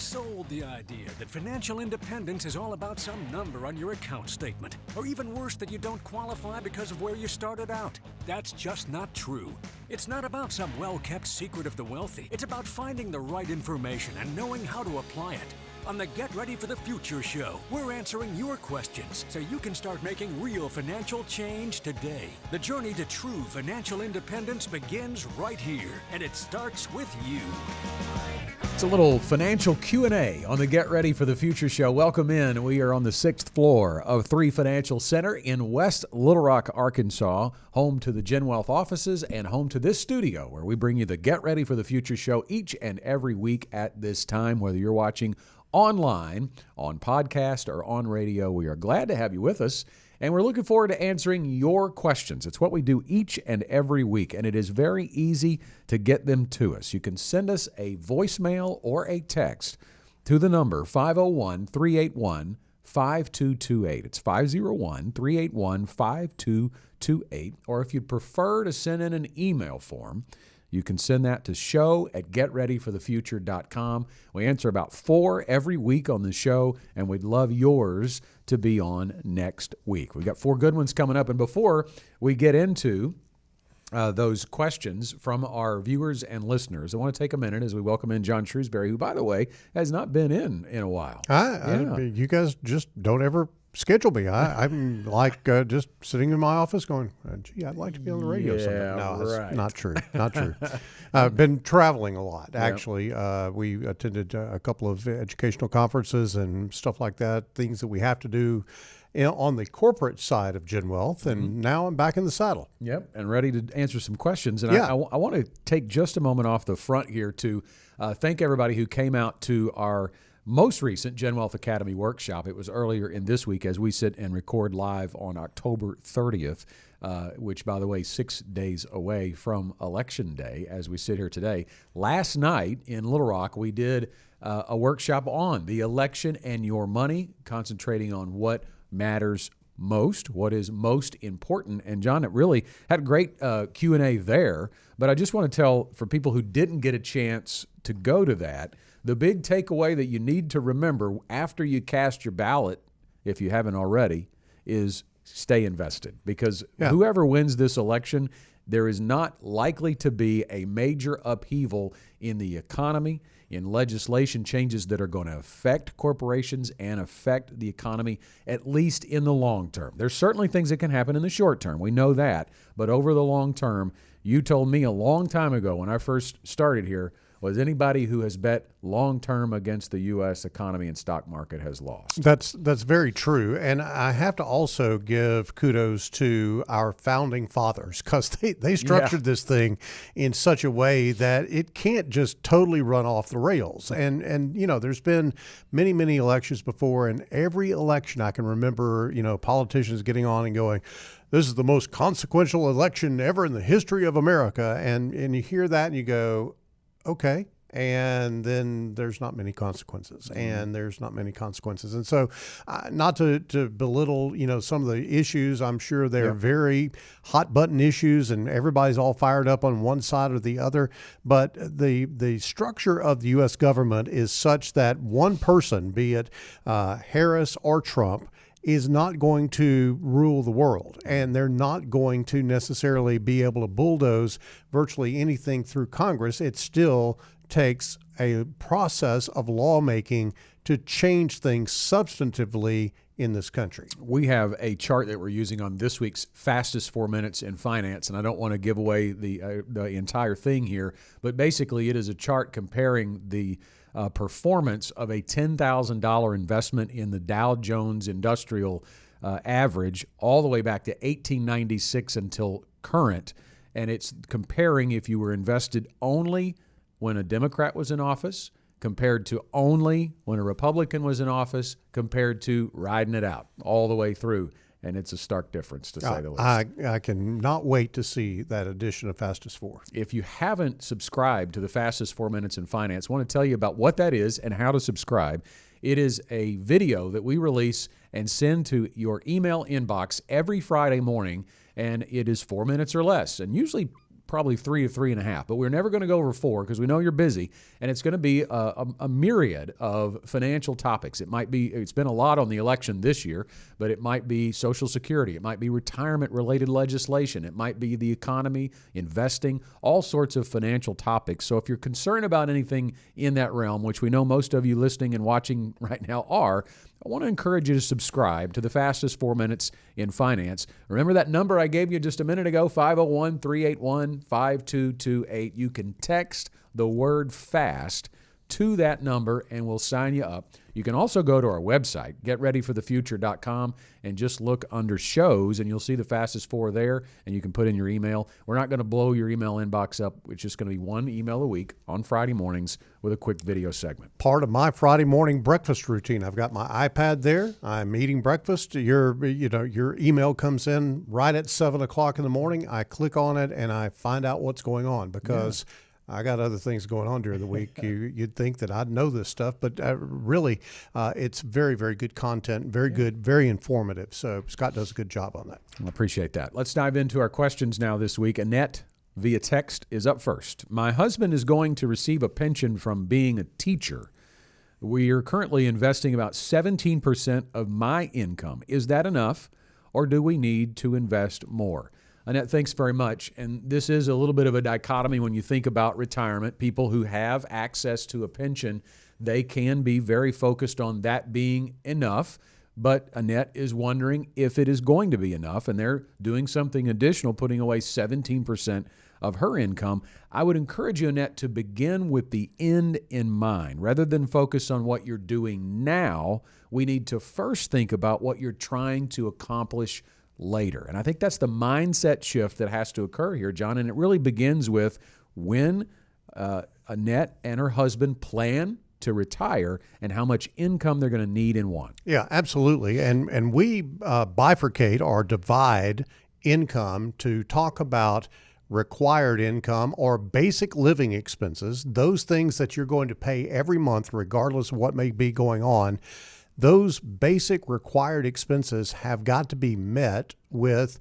sold the idea that financial independence is all about some number on your account statement, or even worse, that you don't qualify because of where you started out. That's just not true. It's not about some well-kept secret of the wealthy. It's about finding the right information and knowing how to apply it. On the Get Ready for the Future show, we're answering your questions so you can start making real financial change today. The journey to true financial independence begins right here, and it starts with you. It's a little financial Q&A on the Get Ready for the Future show. Welcome in. We are on the 6th floor of 3 Financial Center in West Little Rock, Arkansas, home to the GenWealth offices and home to this studio where we bring you the Get Ready for the Future show each and every week at this time, whether you're watching online, on podcast, or on radio. We are glad to have you with us, and we're looking forward to answering your questions. It's what we do each and every week, and it is very easy to get them to us. You can send us a voicemail or a text to the number 501-381-5228. It's 501-381-5228. Or if you'd prefer to send in an email form, you can send that to show@getreadyforthefuture.com. We answer about 4 every week on the show, and we'd love yours to be on next week. We've got 4 good ones coming up. And before we get into those questions from our viewers and listeners, I want to take a minute as we welcome in John Shrewsbury, who, by the way, has not been in a while. You guys just don't ever schedule me. I'm like just sitting in my office going, gee, I'd like to be on the radio someday. No, that's not true. Not true. I've been traveling a lot, actually. We attended a couple of educational conferences and stuff like that, things that we have to do on the corporate side of GenWealth, and now I'm back in the saddle. Yep, and ready to answer some questions. And I want to take just a moment off the front here to thank everybody who came out to our most recent GenWealth Academy workshop. It was earlier in this week as we sit and record live on October 30th, which, by the way, 6 days away from Election Day as we sit here today. Last night in Little Rock, we did a workshop on the election and your money, concentrating on what matters most, what is most important. And John, it really had a great Q&A there. But I just want to tell, for people who didn't get a chance to go to that, the big takeaway that you need to remember after you cast your ballot, if you haven't already, is stay invested. Because whoever wins this election, there is not likely to be a major upheaval in the economy, in legislation changes that are going to affect corporations and affect the economy, at least in the long term. There's certainly things that can happen in the short term. We know that. But over the long term, you told me a long time ago when I first started here, was anybody who has bet long-term against the U.S. economy and stock market has lost. That's very true. And I have to also give kudos to our founding fathers, because they structured this thing in such a way that it can't just totally run off the rails. And you know, there's been many, many elections before, and every election I can remember, you know, politicians getting on and going, this is the most consequential election ever in the history of America. And you hear that and you go, okay. And then there's not many consequences, and And so not to belittle, you know, some of the issues. I'm sure they're very hot button issues and everybody's all fired up on one side or the other. But the structure of the U.S. government is such that one person, be it Harris or Trump, is not going to rule the world, and they're not going to necessarily be able to bulldoze virtually anything through Congress. It still takes a process of lawmaking to change things substantively in this country. We have a chart that we're using on this week's fastest 4 minutes in finance, and I don't want to give away the entire thing here, but basically it is a chart comparing the performance of a $10,000 investment in the Dow Jones Industrial average all the way back to 1896 until current. And it's comparing if you were invested only when a Democrat was in office compared to only when a Republican was in office compared to riding it out all the way through. And it's a stark difference, to say the least. I cannot wait to see that edition of Fastest 4. If you haven't subscribed to the Fastest 4 Minutes in Finance, I want to tell you about what that is and how to subscribe. It is a video that we release and send to your email inbox every Friday morning, and it is 4 minutes or less, and usually probably 3 to 3.5, but we're never going to go over 4 because we know you're busy, and it's going to be a myriad of financial topics. It's been a lot on the election this year, but it might be Social Security, it might be retirement-related legislation, it might be the economy, investing, all sorts of financial topics. So if you're concerned about anything in that realm, which we know most of you listening and watching right now are, I want to encourage you to subscribe to the fastest 4 minutes in finance. Remember that number I gave you just a minute ago, 501-381-5228. You can text the word FAST to that number and we'll sign you up. You can also go to our website, getreadyforthefuture.com, and just look under shows, and you'll see the fastest 4 there, and you can put in your email. We're not going to blow your email inbox up. It's just going to be 1 email a week on Friday mornings with a quick video segment. Part of my Friday morning breakfast routine. I've got my iPad there. I'm eating breakfast. Your email comes in right at 7 o'clock in the morning. I click on it, and I find out what's going on because I got other things going on during the week. You'd think that I'd know this stuff, but really, it's very, very good content, very good, very informative. So Scott does a good job on that. I appreciate that. Let's dive into our questions now this week. Annette via text is up first. My husband is going to receive a pension from being a teacher. We are currently investing about 17% of my income. Is that enough, or do we need to invest more? Annette, thanks very much. And this is a little bit of a dichotomy when you think about retirement. People who have access to a pension, they can be very focused on that being enough. But Annette is wondering if it is going to be enough, and they're doing something additional, putting away 17% of her income. I would encourage you, Annette, to begin with the end in mind. Rather than focus on what you're doing now, we need to first think about what you're trying to accomplish later. And I think that's the mindset shift that has to occur here, John. And it really begins with when Annette and her husband plan to retire and how much income they're going to need and want. Yeah, absolutely. And we bifurcate or divide income to talk about required income or basic living expenses, those things that you're going to pay every month regardless of what may be going on. Those basic required expenses have got to be met with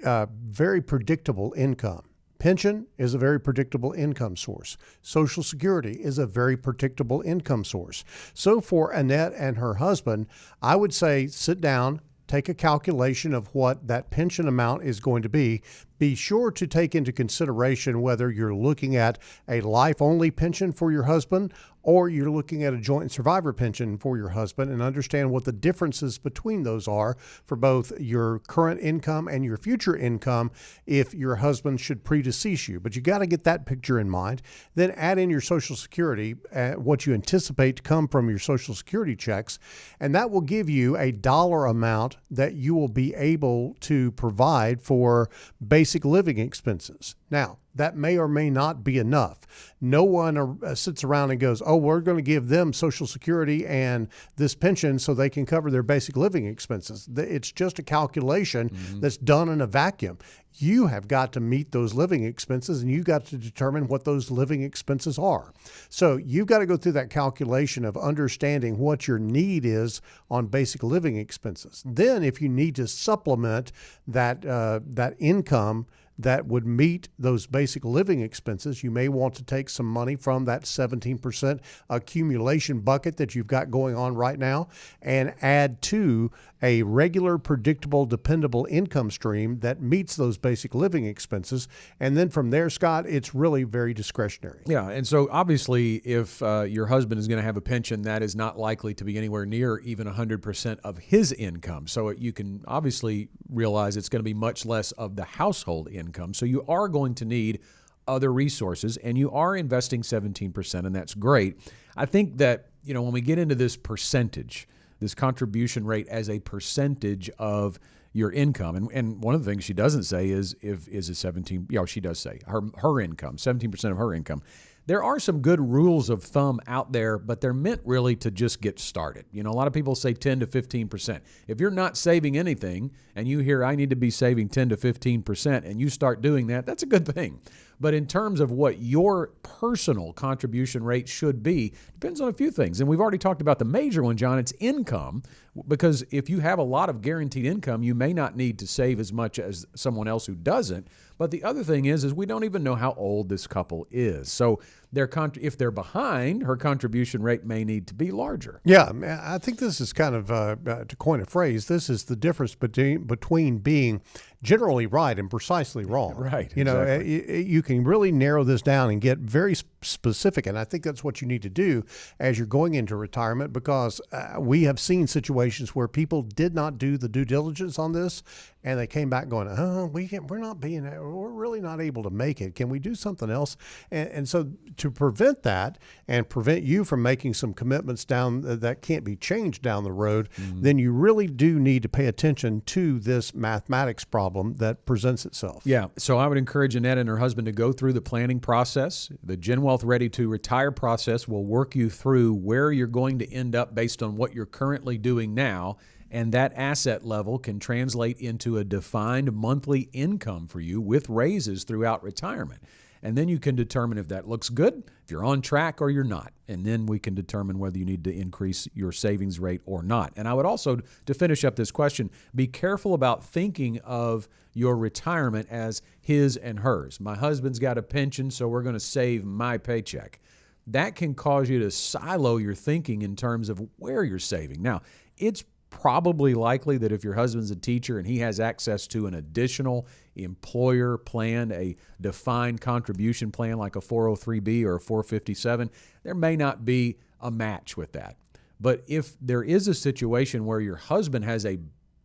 very predictable income. Pension is a very predictable income source. Social Security is a very predictable income source. So for Annette and her husband, I would say sit down, take a calculation of what that pension amount is going to be. Be sure to take into consideration whether you're looking at a life-only pension for your husband or you're looking at a joint survivor pension for your husband, and understand what the differences between those are for both your current income and your future income if your husband should predecease you. But you got to get that picture in mind. Then add in your Social Security, what you anticipate to come from your Social Security checks, and that will give you a dollar amount that you will be able to provide for basic living expenses. Now, that may or may not be enough. No one sits around and goes, oh, we're going to give them Social Security and this pension so they can cover their basic living expenses. It's just a calculation that's done in a vacuum. You have got to meet those living expenses, and you've got to determine what those living expenses are. So you've got to go through that calculation of understanding what your need is on basic living expenses. Then if you need to supplement that income that would meet those basic living expenses, you may want to take some money from that 17% accumulation bucket that you've got going on right now and add to a regular, predictable, dependable income stream that meets those basic living expenses. And then from there, Scott, it's really very discretionary. Yeah. And so obviously, if your husband is going to have a pension, that is not likely to be anywhere near even 100% of his income. So you can obviously realize it's going to be much less of the household income. So you are going to need other resources, and you are investing 17%, and that's great. I think that, when we get into this percentage, this contribution rate as a percentage of your income, and one of the things she doesn't say is a 17, she does say her income, 17% of her income. There are some good rules of thumb out there, but they're meant really to just get started. A lot of people say 10 to 15%. If you're not saving anything and you hear I need to be saving 10 to 15% and you start doing that, that's a good thing. But in terms of what your personal contribution rate should be, depends on a few things. And we've already talked about the major one, John. It's income, because if you have a lot of guaranteed income, you may not need to save as much as someone else who doesn't. But the other thing is we don't even know how old this couple is. So if they're behind, her contribution rate may need to be larger. Yeah, I think this is kind of, to coin a phrase, this is the difference between being generally right and precisely wrong. Right. You know, exactly. you can really narrow this down and get very specific. And I think that's what you need to do as you're going into retirement, because we have seen situations where people did not do the due diligence on this, and they came back going, we're really not able to make it. Can we do something else? And so to prevent that and prevent you from making some commitments that can't be changed down the road, then you really do need to pay attention to this mathematics problem that presents itself. Yeah. So I would encourage Annette and her husband to go through the planning process. The GenWealth Ready to Retire process will work you through where you're going to end up based on what you're currently doing now. And that asset level can translate into a defined monthly income for you with raises throughout retirement. And then you can determine if that looks good, if you're on track or you're not. And then we can determine whether you need to increase your savings rate or not. And I would also, to finish up this question, be careful about thinking of your retirement as his and hers. My husband's got a pension, so we're going to save my paycheck. That can cause you to silo your thinking in terms of where you're saving. Now, it's probably likely that if your husband's a teacher and he has access to an additional employer plan, a defined contribution plan like a 403B or a 457, there may not be a match with that. But if there is a situation where your husband has a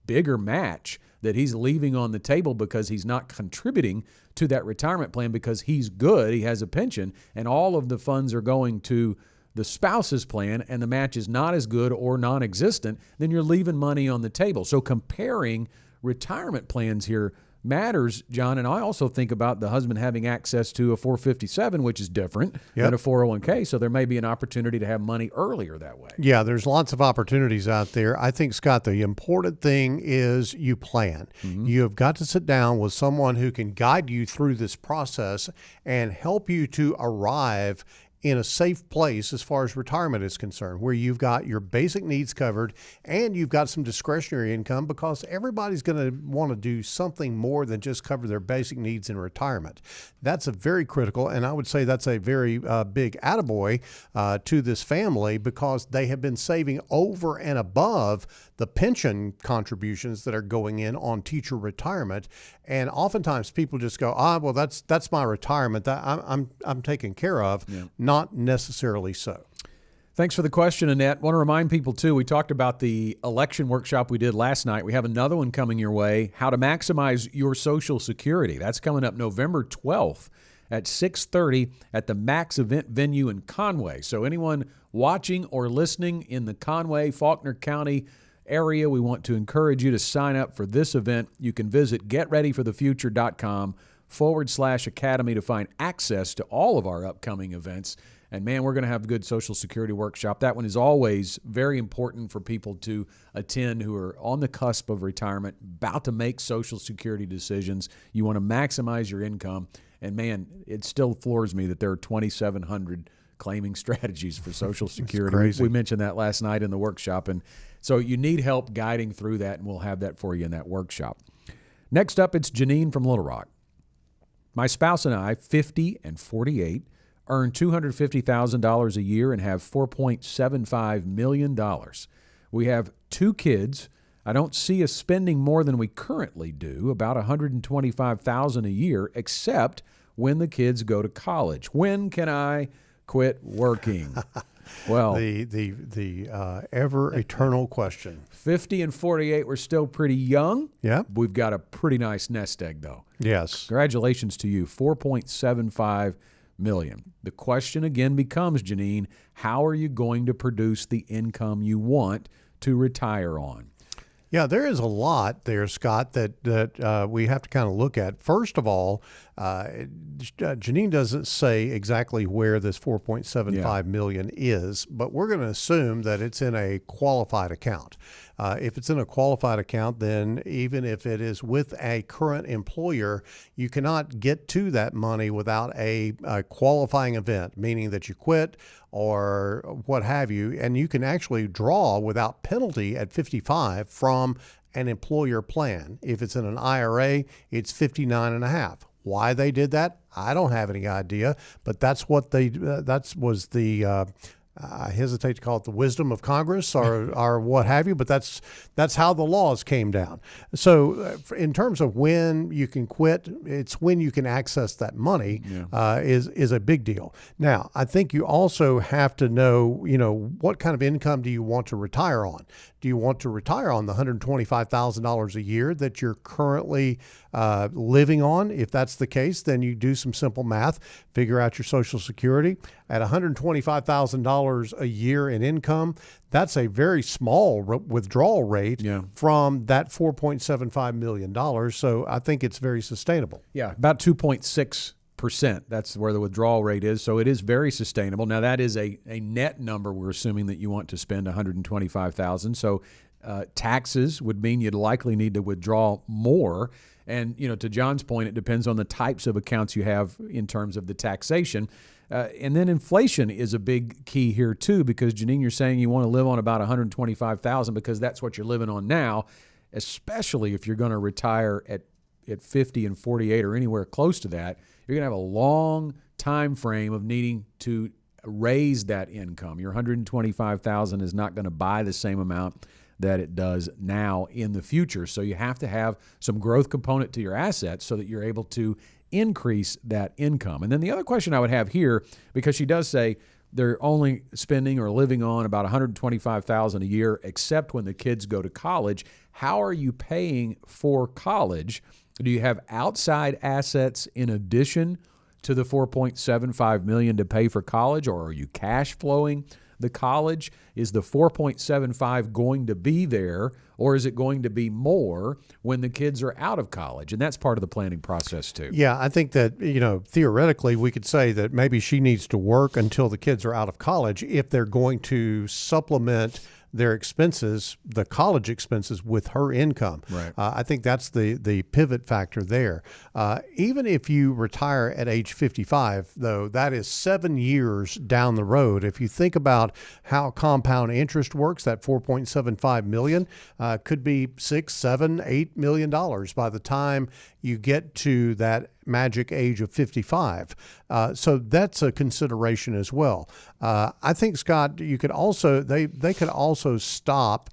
bigger match that he's leaving on the table because he's not contributing to that retirement plan because he's good, he has a pension, and all of the funds are going to the spouse's plan and the match is not as good or non-existent, then you're leaving money on the table. So comparing retirement plans here matters, John. And I also think about the husband having access to a 457, which is different than a 401k. So there may be an opportunity to have money earlier that way. Yeah, there's lots of opportunities out there. I think, Scott, the important thing is you plan. You have got to sit down with someone who can guide you through this process and help you to arrive in a safe place as far as retirement is concerned, where you've got your basic needs covered and you've got some discretionary income, because everybody's going to want to do something more than just cover their basic needs in retirement. That's a very critical, and I would say that's a very big attaboy to this family, because they have been saving over and above the pension contributions that are going in on teacher retirement. And oftentimes people just go, well, that's my retirement, that I'm taken care of. Yeah. Not necessarily so. Thanks for the question, Annette. Want to remind people, too, we talked about the election workshop we did last night. We have another one coming your way, how to maximize your Social Security. That's coming up November 12th at 6:30 at the Max event venue in Conway. So anyone watching or listening in the Conway, Faulkner County area, we want to encourage you to sign up for this event. You can visit getreadyforthefuture.com/academy to find access to all of our upcoming events. And man, we're going to have a good Social Security workshop. That one is always very important for people to attend who are on the cusp of retirement, about to make Social Security decisions. You want to maximize your income. And man, it still floors me that there are 2,700 claiming strategies for Social Security. We mentioned that last night in the workshop. And so you need help guiding through that, and we'll have that for you in that workshop. Next up, it's Janine from Little Rock. My spouse and I, 50 and 48, earn $250,000 a year and have $4.75 million. We have 2 kids. I don't see us spending more than we currently do, about $125,000 a year, except when the kids go to college. When can I quit working? Well, the ever eternal question. 50 and 48, we're still pretty young. Yeah. We've got a pretty nice nest egg, though. Yes. Congratulations to you, $4.75 million. The question again becomes, Janine, how are you going to produce the income you want to retire on? Yeah, there is a lot there, Scott, that we have to kind of look at. First of all, Janine doesn't say exactly where this $4.75 million is, but we're going to assume that it's in a qualified account. If it's in a qualified account, then even if it is with a current employer, you cannot get to that money without a qualifying event, meaning that you quit or what have you, and you can actually draw without penalty at 55 from an employer plan. If it's in an IRA, it's 59.5. Why they did that, I don't have any idea, but that's what I hesitate to call it the wisdom of Congress or what have you, but that's how the laws came down. So in terms of when you can quit, it's when you can access that money is a big deal. Now, I think you also have to know, what kind of income do you want to retire on? Do you want to retire on the $125,000 a year that you're currently living on? If that's the case, then you do some simple math, figure out your Social Security. At $125,000 a year in income, that's a very small withdrawal rate from that $4.75 million. So I think it's very sustainable. Yeah, about 2.6%. That's where the withdrawal rate is. So it is very sustainable. Now that is a net number. We're assuming that you want to spend $125,000. So taxes would mean you'd likely need to withdraw more. And, to John's point, it depends on the types of accounts you have in terms of the taxation. And then inflation is a big key here too, because Janine, you're saying you want to live on about $125,000 because that's what you're living on now, especially if you're going to retire at 50 and 48 or anywhere close to that. You're going to have a long time frame of needing to raise that income. Your $125,000 is not going to buy the same amount that it does now in the future. So you have to have some growth component to your assets so that you're able to increase that income. And then the other question I would have here, because she does say they're only spending or living on about $125,000 a year, except when the kids go to college. How are you paying for college? Do you have outside assets in addition to the $4.75 million to pay for college, or are you cash flowing the college? Is the $4.75 going to be there, or is it going to be more when the kids are out of college? And that's part of the planning process too. Yeah, I think that, theoretically we could say that maybe she needs to work until the kids are out of college if they're going to supplement their expenses, the college expenses, with her income. Right. I think that's the pivot factor there. Even if you retire at age 55, though, that is 7 years down the road. If you think about how compound interest works, that $4.75 million could be $6, $7, $8 million by the time you get to that magic age of 55. So that's a consideration as well. I think, Scott, you could also, they could also stop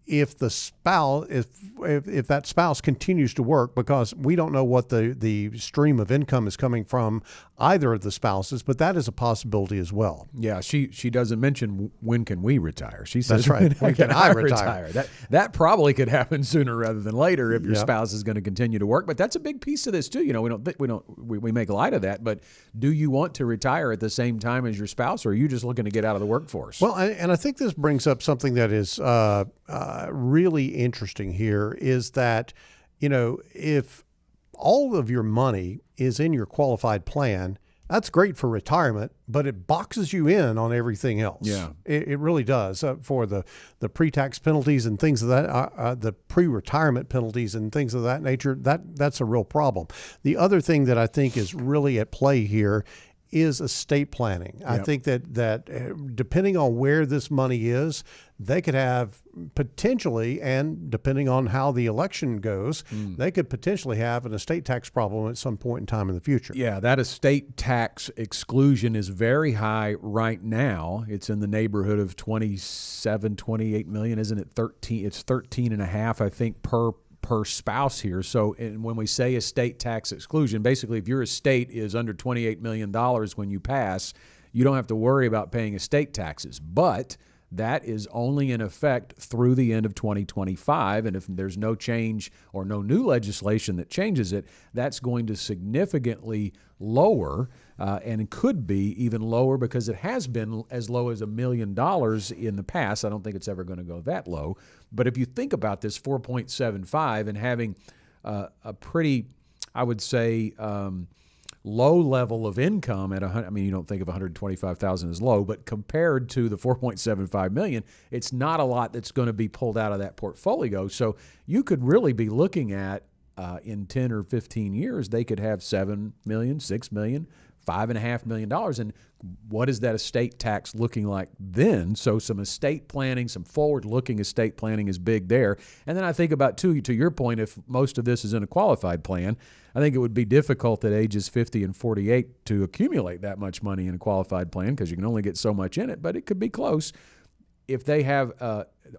if the spouse, if that spouse continues to work, because we don't know what the stream of income is coming from either of the spouses, but that is a possibility as well. Yeah, she doesn't mention when can we retire. She says, that's right. When can I retire? That probably could happen sooner rather than later if your spouse is going to continue to work. But that's a big piece of this too. We make light of that, but do you want to retire at the same time as your spouse, or are you just looking to get out of the workforce? Well, and I think this brings up something that is really interesting here, is that, if all of your money is in your qualified plan, that's great for retirement, but it boxes you in on everything else. Yeah, it really does, for the pre-tax penalties and things of that, the pre-retirement penalties and things of that nature. That's a real problem. The other thing that I think is really at play here is estate planning. Yep. I think that depending on where this money is, they could have potentially, and depending on how the election goes, they could potentially have an estate tax problem at some point in time in the future. Yeah, that estate tax exclusion is very high right now. It's in the neighborhood of 27, 28 million, isn't it? 13. It's 13.5, I think, per spouse here. So when we say estate tax exclusion, basically if your estate is under $28 million when you pass, you don't have to worry about paying estate taxes. But that is only in effect through the end of 2025. And if there's no change or no new legislation that changes it, that's going to significantly lower, and it could be even lower, because it has been as low as $1 million in the past. I don't think it's ever going to go that low. But if you think about this 4.75 and having a pretty, I would say, low level of income at you don't think of 125,000 as low, but compared to the 4.75 million, it's not a lot that's going to be pulled out of that portfolio. So you could really be looking at in 10 or 15 years, they could have $7 million, $6 million, $5.5 million. And what is that estate tax looking like then? So some estate planning, some forward-looking estate planning is big there. And then I think about, to your point, if most of this is in a qualified plan, I think it would be difficult at ages 50 and 48 to accumulate that much money in a qualified plan because you can only get so much in it, but it could be close. If they have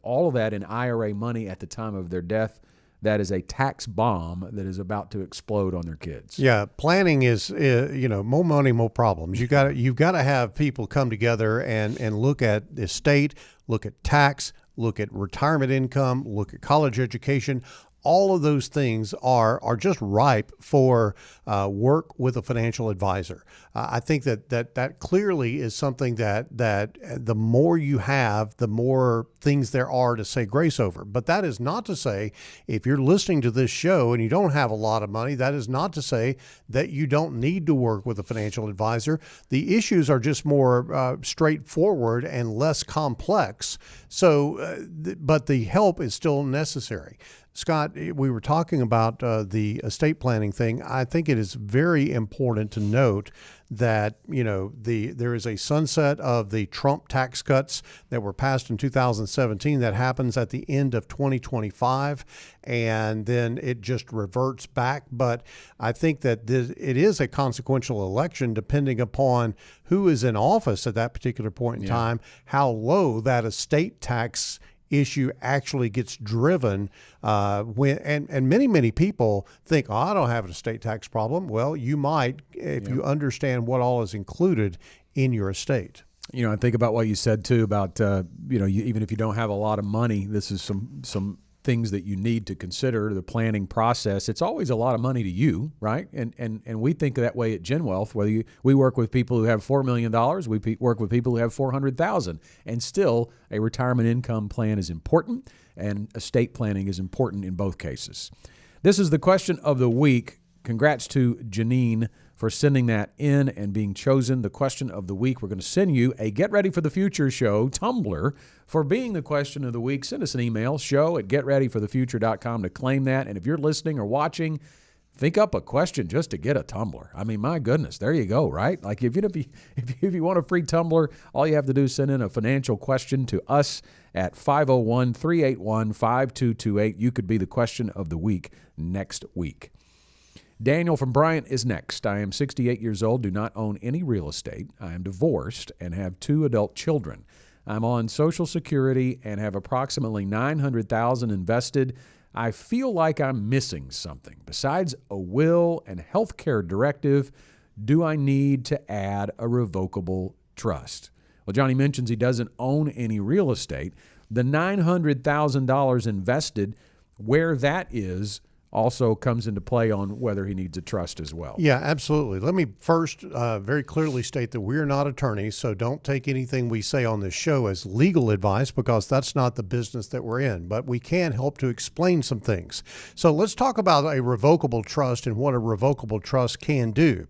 all of that in IRA money at the time of their death, that is a tax bomb that is about to explode on their kids. Yeah, planning is more money, more problems. You've got to have people come together and look at estate, look at tax, look at retirement income, look at college education. All of those things are just ripe for work with a financial advisor. I think that clearly is something that the more you have, the more things there are to say grace over. But that is not to say if you're listening to this show and you don't have a lot of money, that is not to say that you don't need to work with a financial advisor. The issues are just more straightforward and less complex. So, but the help is still necessary. Scott, we were talking about the estate planning thing. I think it is very important to note that, there is a sunset of the Trump tax cuts that were passed in 2017 that happens at the end of 2025, and then it just reverts back. But I think that it is a consequential election depending upon who is in office at that particular point in time, how low that estate tax issue actually gets driven and many people think, I don't have an estate tax problem. Well, you might if you understand what all is included in your estate. I think about what you said too about even if you don't have a lot of money, this is some things that you need to consider the planning process. It's always a lot of money to you, right? And we think that way at GenWealth. Whether we work with people who have $4 million, we work with people who have $400,000, and still a retirement income plan is important, and estate planning is important in both cases. This is the question of the week. Congrats to Janine for sending that in and being chosen the question of the week. We're going to send you a Get Ready for the Future show tumbler for being the question of the week. Send us an email, show@getreadyforthefuture.com to claim that. And if you're listening or watching, think up a question just to get a tumbler. I mean, my goodness, there you go, right? Like if you want a free tumbler, all you have to do is send in a financial question to us at 501-381-5228. You could be the question of the week next week. Daniel from Bryant is next. I am 68 years old, do not own any real estate. I am divorced and have 2 adult children. I'm on Social Security and have approximately $900,000 invested. I feel like I'm missing something. Besides a will and health care directive, do I need to add a revocable trust? Well, Johnny mentions he doesn't own any real estate. The $900,000 invested, where that is, also comes into play on whether he needs a trust as well. Yeah, absolutely. Let me first very clearly state that we're not attorneys, so don't take anything we say on this show as legal advice because that's not the business that we're in, but we can help to explain some things. So let's talk about a revocable trust and what a revocable trust can do.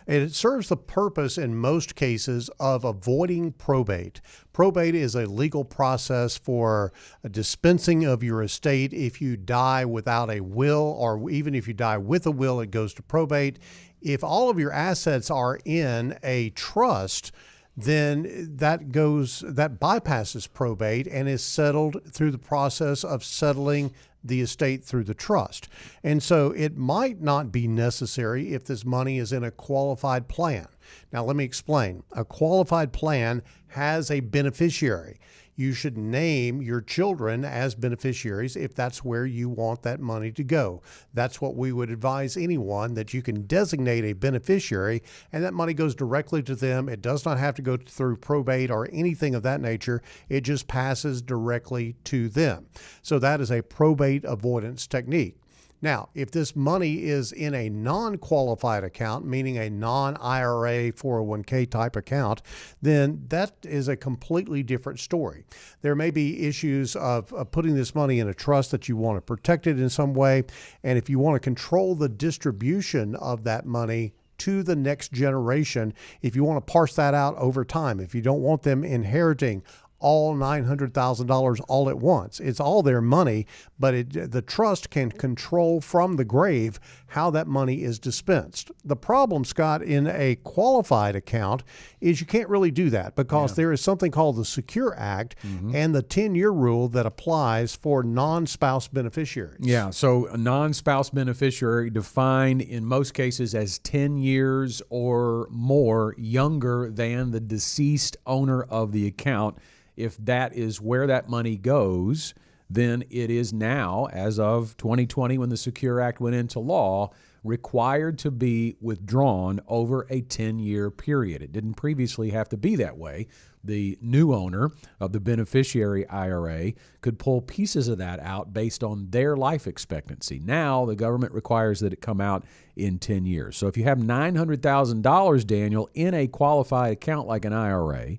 It serves the purpose in most cases of avoiding probate. Probate is a legal process for a dispensing of your estate if you die without a will, or even if you die with a will, it goes to probate. If all of your assets are in a trust, then that bypasses probate and is settled through the process of settling the estate through the trust. And so it might not be necessary if this money is in a qualified plan. Now, let me explain. A qualified plan has a beneficiary. You should name your children as beneficiaries if that's where you want that money to go. That's what we would advise anyone, that you can designate a beneficiary and that money goes directly to them. It does not have to go through probate or anything of that nature. It just passes directly to them. So that is a probate avoidance technique. Now, if this money is in a non-qualified account, meaning a non-IRA 401k type account, then that is a completely different story. There may be issues of putting this money in a trust that you want to protect it in some way. And if you want to control the distribution of that money to the next generation if you want to parse that out over time, if you don't want them inheriting all $900,000 all at once. It's all their money, but the trust can control from the grave how that money is dispensed. The problem, Scott, in a qualified account is you can't really do that because there is something called the Secure Act and the 10-year rule that applies for non-spouse beneficiaries. Yeah, so a non-spouse beneficiary defined in most cases as 10 years or more younger than the deceased owner of the account. If that is where that money goes, then it is now, as of 2020 when the Secure Act went into law, required to be withdrawn over a 10-year period. It didn't previously have to be that way. The new owner of the beneficiary IRA could pull pieces of that out based on their life expectancy. Now the government requires that it come out in 10 years. So if you have $900,000, Daniel, in a qualified account like an IRA,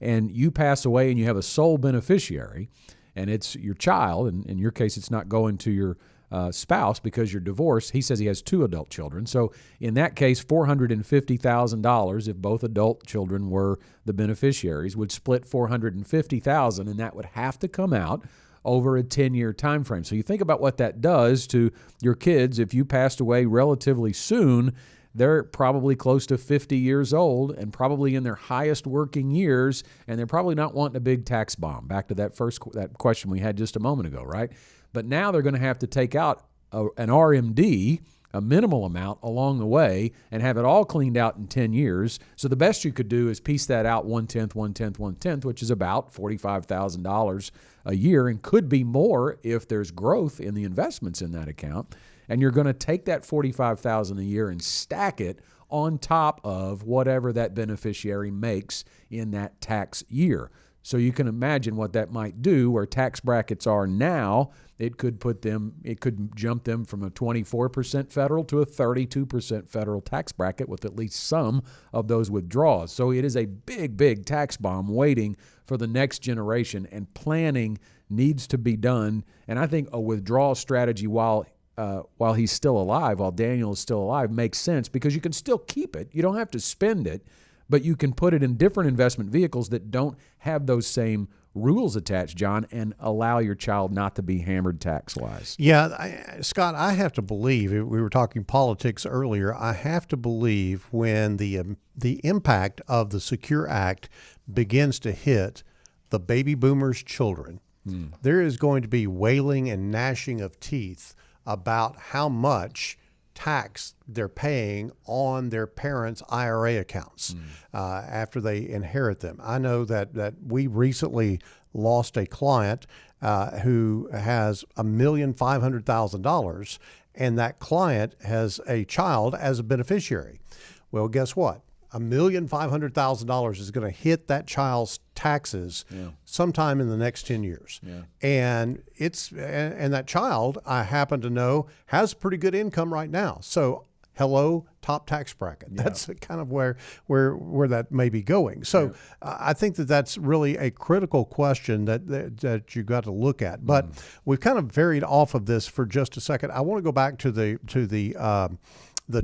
and you pass away and you have a sole beneficiary, and it's your child, and in your case it's not going to your spouse because you're divorced. He says he has 2 adult children. So in that case, $450,000, if both adult children were the beneficiaries, would split $450,000, and that would have to come out over a 10-year time frame. So you think about what that does to your kids. If you passed away relatively soon, they're probably close to 50 years old and probably in their highest working years, and they're probably not wanting a big tax bomb. Back to that that question we had just a moment ago, right? But now they're going to have to take out an RMD, a minimal amount along the way, and have it all cleaned out in 10 years. So the best you could do is piece that out 1/10, 1/10, 1/10, which is about $45,000 a year, and could be more if there's growth in the investments in that account. And you're going to take that $45,000 a year and stack it on top of whatever that beneficiary makes in that tax year. So you can imagine what that might do. Where tax brackets are now, it could jump them from a 24% federal to a 32% federal tax bracket with at least some of those withdrawals. So it is a big, big tax bomb waiting for the next generation, and planning needs to be done. And I think a withdrawal strategy while he's still alive, while Daniel is still alive, makes sense because you can still keep it. You don't have to spend it, but you can put it in different investment vehicles that don't have those same rules attached, John, and allow your child not to be hammered tax-wise. Yeah, Scott, I have to believe, we were talking politics earlier, I have to believe when the impact of the Secure Act begins to hit the baby boomers' children, there is going to be wailing and gnashing of teeth about how much tax they're paying on their parents' IRA accounts after they inherit them. I know that we recently lost a client who has $1,500,000, and that client has a child as a beneficiary. Well, guess what? $1,500,000 is going to hit that child's taxes sometime in the next 10 years. And and that child, I happen to know, has pretty good income right now. So hello, top tax bracket. That's kind of where that may be going. So I think that's really a critical question that you got to look at. But we've kind of varied off of this for just a second. I want to go back to the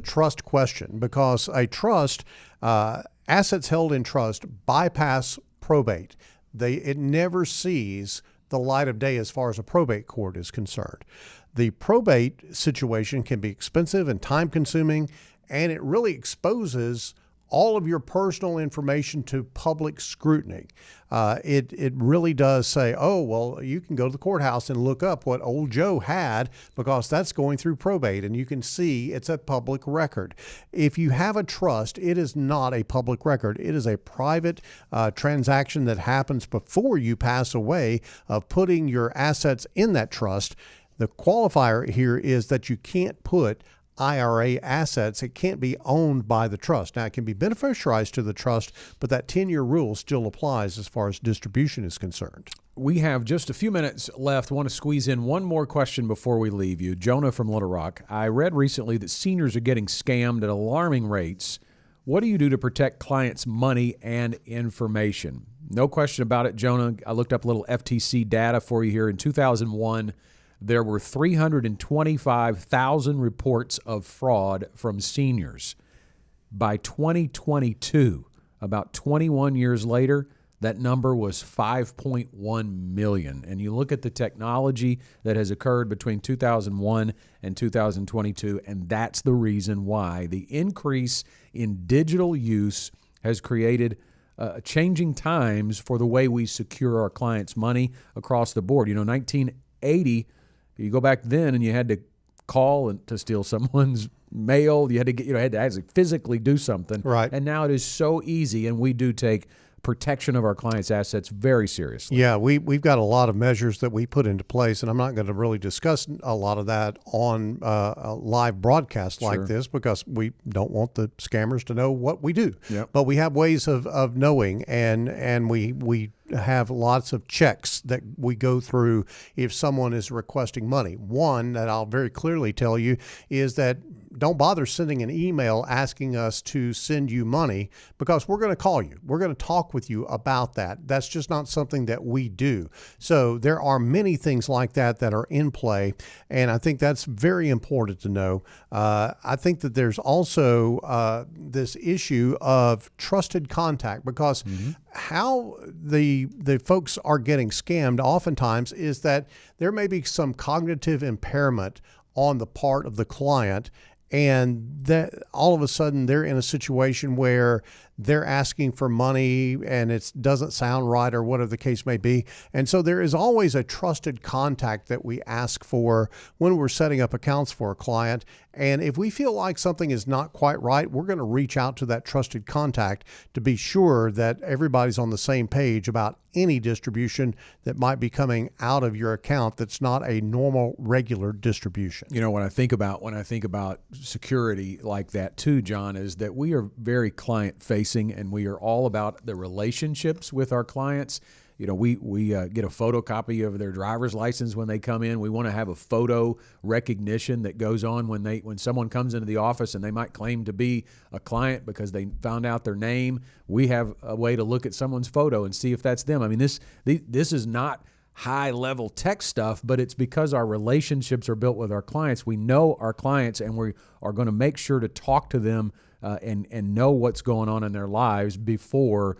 trust question, because a trust, assets held in trust bypass probate. It never sees the light of day as far as a probate court is concerned. The probate situation can be expensive and time consuming, and it really exposes all of your personal information to public scrutiny. It really does say, oh, well, you can go to the courthouse and look up what old Joe had because that's going through probate, and you can see it's a public record. If you have a trust, it is not a public record. It is a private transaction that happens before you pass away of putting your assets in that trust. The qualifier here is that you can't put IRA assets. It can't be owned by the trust. Now, it can be beneficiarized to the trust, but that 10-year rule still applies as far as distribution is concerned. We have just a few minutes left. I want to squeeze in one more question before we leave you. Jonah from Little Rock. I read recently that seniors are getting scammed at alarming rates. What do you do to protect clients' money and information? No question about it, Jonah. I looked up a little FTC data for you here. In 2001, there were 325,000 reports of fraud from seniors. By 2022, about 21 years later, that number was 5.1 million. And you look at the technology that has occurred between 2001 and 2022, and that's the reason why the increase in digital use has created changing times for the way we secure our clients' money across the board. 1980, you go back then and you had to call and to steal someone's mail. You had to get, had to actually physically do something. Right. And now it is so easy, and we do take protection of our clients' assets very seriously. Yeah, we've got a lot of measures that we put into place, and I'm not going to really discuss a lot of that on a live broadcast like this because we don't want the scammers to know what we do. Yep. But we have ways of knowing, and we have lots of checks that we go through if someone is requesting money. One that I'll very clearly tell you is that don't bother sending an email asking us to send you money because we're going to call you. We're going to talk with you about that. That's just not something that we do. So there are many things like that that are in play, and I think that's very important to know. I think that there's also this issue of trusted contact because how the folks are getting scammed oftentimes is that there may be some cognitive impairment on the part of the client, and that all of a sudden they're in a situation where they're asking for money and it doesn't sound right or whatever the case may be. And so there is always a trusted contact that we ask for when we're setting up accounts for a client. And if we feel like something is not quite right, we're going to reach out to that trusted contact to be sure that everybody's on the same page about any distribution that might be coming out of your account that's not a normal, regular distribution. When I think about security like that too, John, is that we are very client-facing and we are all about the relationships with our clients. We get a photocopy of their driver's license when they come in. We want to have a photo recognition that goes on when someone comes into the office and they might claim to be a client because they found out their name. We have a way to look at someone's photo and see if that's them. I mean, this is not high-level tech stuff, but it's because our relationships are built with our clients. We know our clients, and we are going to make sure to talk to them and know what's going on in their lives before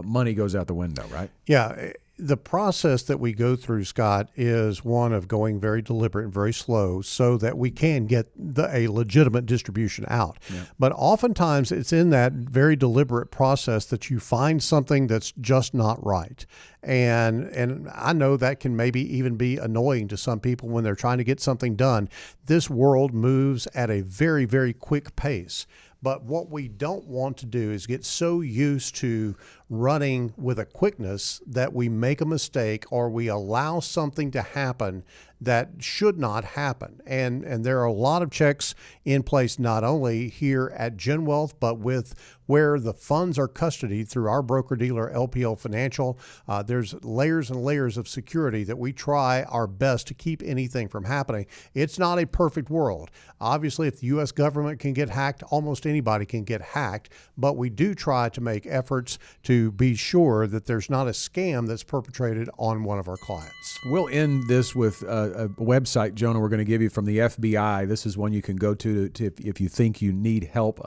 money goes out the window, right? Yeah. The process that we go through, Scott, is one of going very deliberate and very slow so that we can get a legitimate distribution out. Yeah. But oftentimes it's in that very deliberate process that you find something that's just not right. And I know that can maybe even be annoying to some people when they're trying to get something done. This world moves at a very, very quick pace. But what we don't want to do is get so used to running with a quickness that we make a mistake or we allow something to happen that should not happen. And there are a lot of checks in place, not only here at GenWealth, but with where the funds are custodied through our broker-dealer, LPL Financial. There's layers and layers of security that we try our best to keep anything from happening. It's not a perfect world. Obviously, if the U.S. government can get hacked, almost anybody can get hacked, but we do try to make efforts to be sure that there's not a scam that's perpetrated on one of our clients. We'll end this with a website, Jonah, we're going to give you from the FBI. This is one you can go to if you think you need help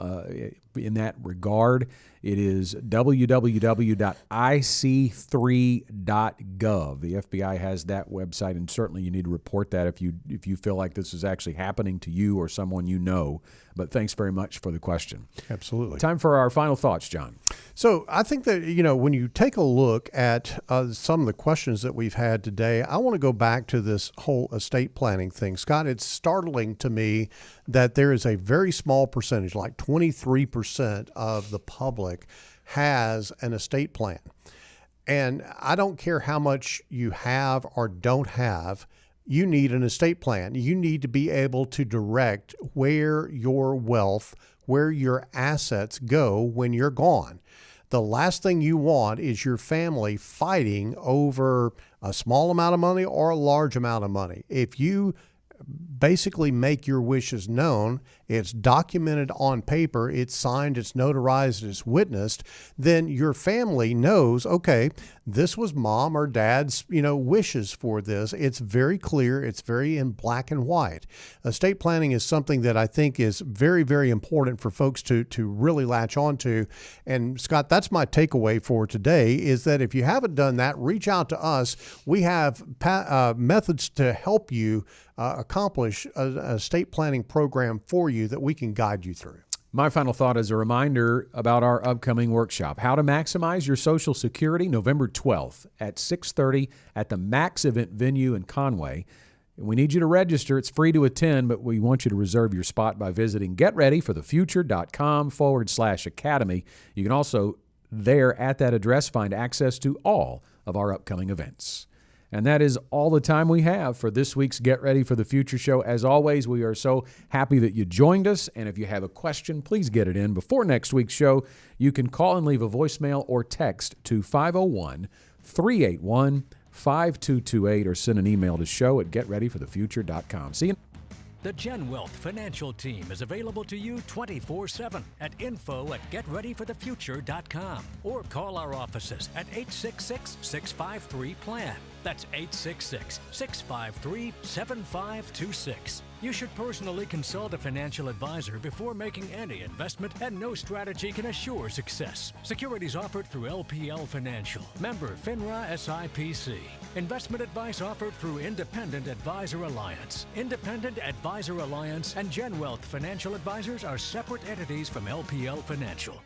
in that regard. It is www.ic3.gov. The FBI has that website, and certainly you need to report that if you feel like this is actually happening to you or someone you know. But thanks very much for the question. Absolutely. Time for our final thoughts, John. So I think that, when you take a look at some of the questions that we've had today, I want to go back to this whole estate planning thing. Scott, it's startling to me that there is a very small percentage, like 23% of the public has an estate plan. And I don't care how much you have or don't have, you need an estate plan. You need to be able to direct where your wealth, where your assets go when you're gone. The last thing you want is your family fighting over a small amount of money or a large amount of money. If you basically make your wishes known, it's documented on paper, it's signed, it's notarized, it's witnessed, then your family knows, okay, this was mom or dad's, wishes for this. It's very clear. It's very in black and white. Estate planning is something that I think is very, very important for folks to really latch onto. And Scott, that's my takeaway for today, is that if you haven't done that, reach out to us. We have methods to help you accomplish a estate planning program for you that we can guide you through. My final thought is a reminder about our upcoming workshop, How to Maximize Your Social Security, November 12th at 6:30 at the Max Event venue in Conway. We need you to register. It's free to attend, but we want you to reserve your spot by visiting getreadyforthefuture.com/academy. You can also, there at that address, find access to all of our upcoming events. And that is all the time we have for this week's Get Ready for the Future show. As always, we are so happy that you joined us. And if you have a question, please get it in before next week's show. You can call and leave a voicemail or text to 501-381-5228 or send an email to show@getreadyforthefuture.com. See you. The GenWealth financial team is available to you 24/7 at info@getreadyforthefuture.com or call our offices at 866-653-PLAN. That's 866-653-7526. You should personally consult a financial advisor before making any investment, and no strategy can assure success. Securities offered through LPL Financial. Member FINRA SIPC. Investment advice offered through Independent Advisor Alliance. Independent Advisor Alliance and GenWealth Financial Advisors are separate entities from LPL Financial.